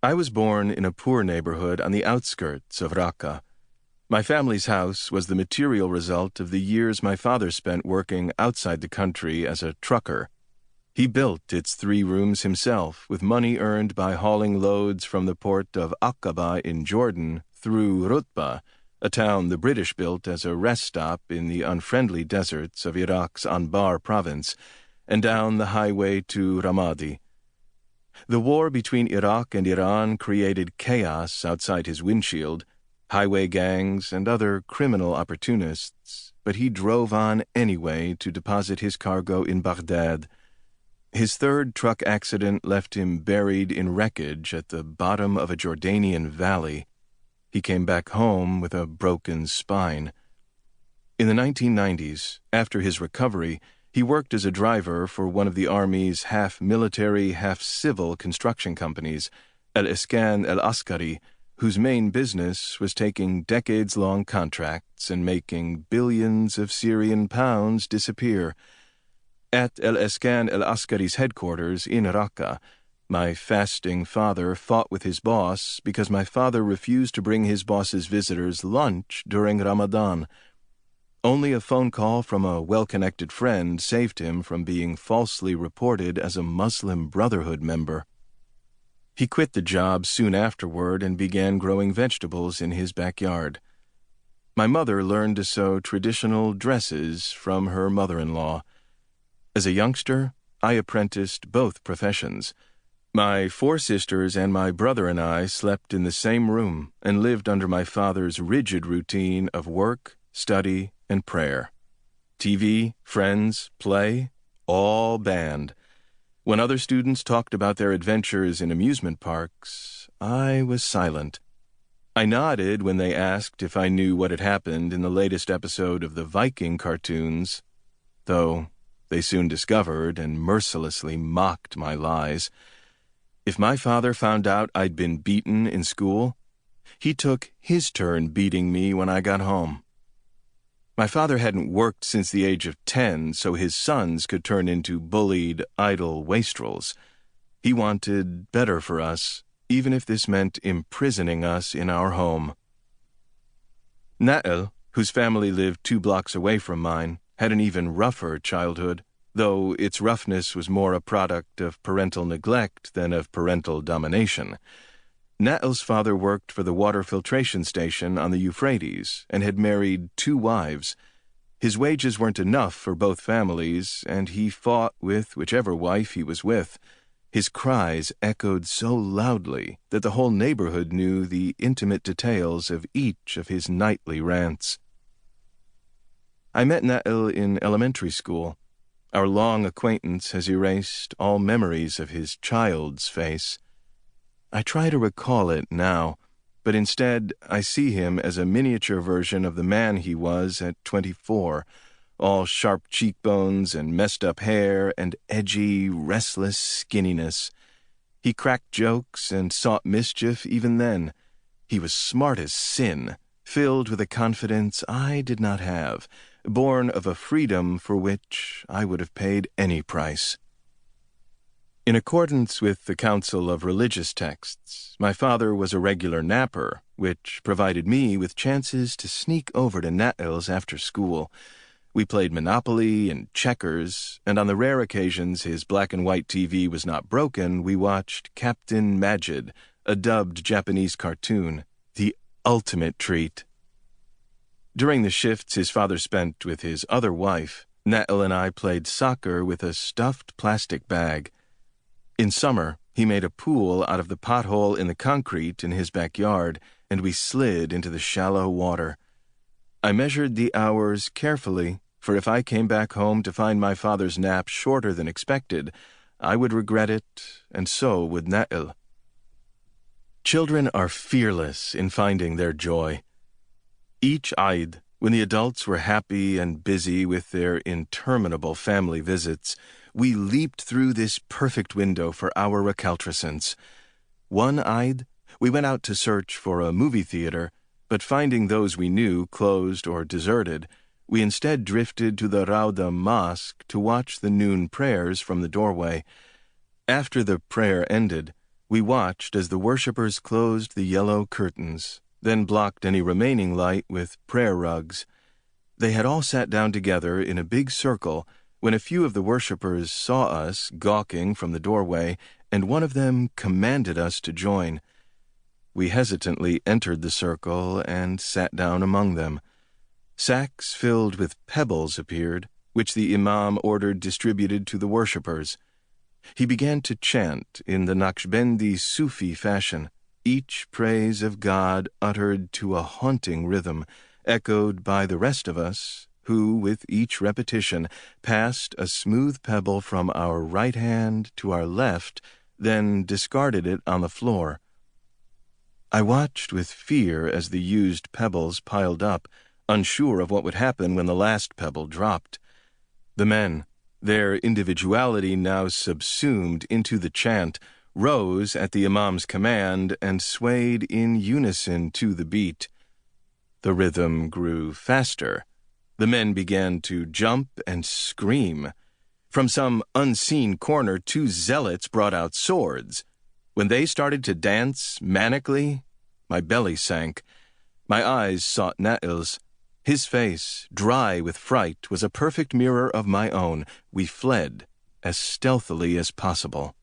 I was born in a poor neighborhood on the outskirts of Raqqa. My family's house was the material result of the years my father spent working outside the country as a trucker. He built its 3 rooms himself with money earned by hauling loads from the port of Aqaba in Jordan through Rutba, a town the British built as a rest stop in the unfriendly deserts of Iraq's Anbar province, and down the highway to Ramadi. The war between Iraq and Iran created chaos outside his windshield, highway gangs and other criminal opportunists, but he drove on anyway to deposit his cargo in Baghdad. His 3rd truck accident left him buried in wreckage at the bottom of a Jordanian valley. He came back home with a broken spine. In the 1990s, after his recovery, he worked as a driver for one of the Army's half-military, half-civil construction companies, al-Assad al-Askari, whose main business was taking decades-long contracts and making billions of Syrian pounds disappear. At al-Assad al-Askari's headquarters in Raqqa, my fasting father fought with his boss because my father refused to bring his boss's visitors lunch during Ramadan. Only a phone call from a well-connected friend saved him from being falsely reported as a Muslim Brotherhood member. He quit the job soon afterward and began growing vegetables in his backyard. My mother learned to sew traditional dresses from her mother-in-law. As a youngster, I apprenticed both professions. My 4 sisters and my brother and I slept in the same room and lived under my father's rigid routine of work, study, and prayer. TV, friends, play, all banned. When other students talked about their adventures in amusement parks, I was silent. I nodded when they asked if I knew what had happened in the latest episode of the Viking cartoons, though they soon discovered and mercilessly mocked my lies. If my father found out I'd been beaten in school, he took his turn beating me when I got home. My father hadn't worked since the age of 10, so his sons could turn into bullied, idle wastrels. He wanted better for us, even if this meant imprisoning us in our home. Nael, whose family lived 2 blocks away from mine, had an even rougher childhood, though its roughness was more a product of parental neglect than of parental domination. Nael's father worked for the water filtration station on the Euphrates and had married 2 wives. His wages weren't enough for both families, and he fought with whichever wife he was with. His cries echoed so loudly that the whole neighborhood knew the intimate details of each of his nightly rants. I met Nael in elementary school. Our long acquaintance has erased all memories of his child's face. I try to recall it now, but instead I see him as a miniature version of the man he was at 24, all sharp cheekbones and messed up hair and edgy, restless skinniness. He cracked jokes and sought mischief even then. He was smart as sin, filled with a confidence I did not have, born of a freedom for which I would have paid any price. In accordance with the Council of Religious Texts, my father was a regular napper, which provided me with chances to sneak over to Nael's after school. We played Monopoly and checkers, and on the rare occasions his black-and-white TV was not broken, we watched Captain Majid, a dubbed Japanese cartoon, the ultimate treat. During the shifts his father spent with his other wife, Nael and I played soccer with a stuffed plastic bag. In summer, he made a pool out of the pothole in the concrete in his backyard, and we slid into the shallow water. I measured the hours carefully, for if I came back home to find my father's nap shorter than expected, I would regret it, and so would Nael. Children are fearless in finding their joy. Each Eid, when the adults were happy and busy with their interminable family visits, we leaped through this perfect window for our recalcitrance. One Eid, we went out to search for a movie theater, but finding those we knew closed or deserted, we instead drifted to the Rauda Mosque to watch the noon prayers from the doorway. After the prayer ended, We watched as the worshippers closed the yellow curtains, then blocked any remaining light with prayer rugs. They had all sat down together in a big circle when a few of the worshippers saw us gawking from the doorway, and one of them commanded us to join. We hesitantly entered the circle and sat down among them. Sacks filled with pebbles appeared, which the imam ordered distributed to the worshippers. He began to chant in the Naqshbandi Sufi fashion, each praise of God uttered to a haunting rhythm, echoed by the rest of us, who, with each repetition, passed a smooth pebble from our right hand to our left, then discarded it on the floor. I watched with fear as the used pebbles piled up, unsure of what would happen when the last pebble dropped. The men, their individuality now subsumed into the chant, rose at the imam's command and swayed in unison to the beat. The rhythm grew faster. The men began to jump and scream. From some unseen corner, two zealots brought out swords. When they started to dance manically, my belly sank. My eyes sought Nael's. His face, dry with fright, was a perfect mirror of my own. We fled as stealthily as possible.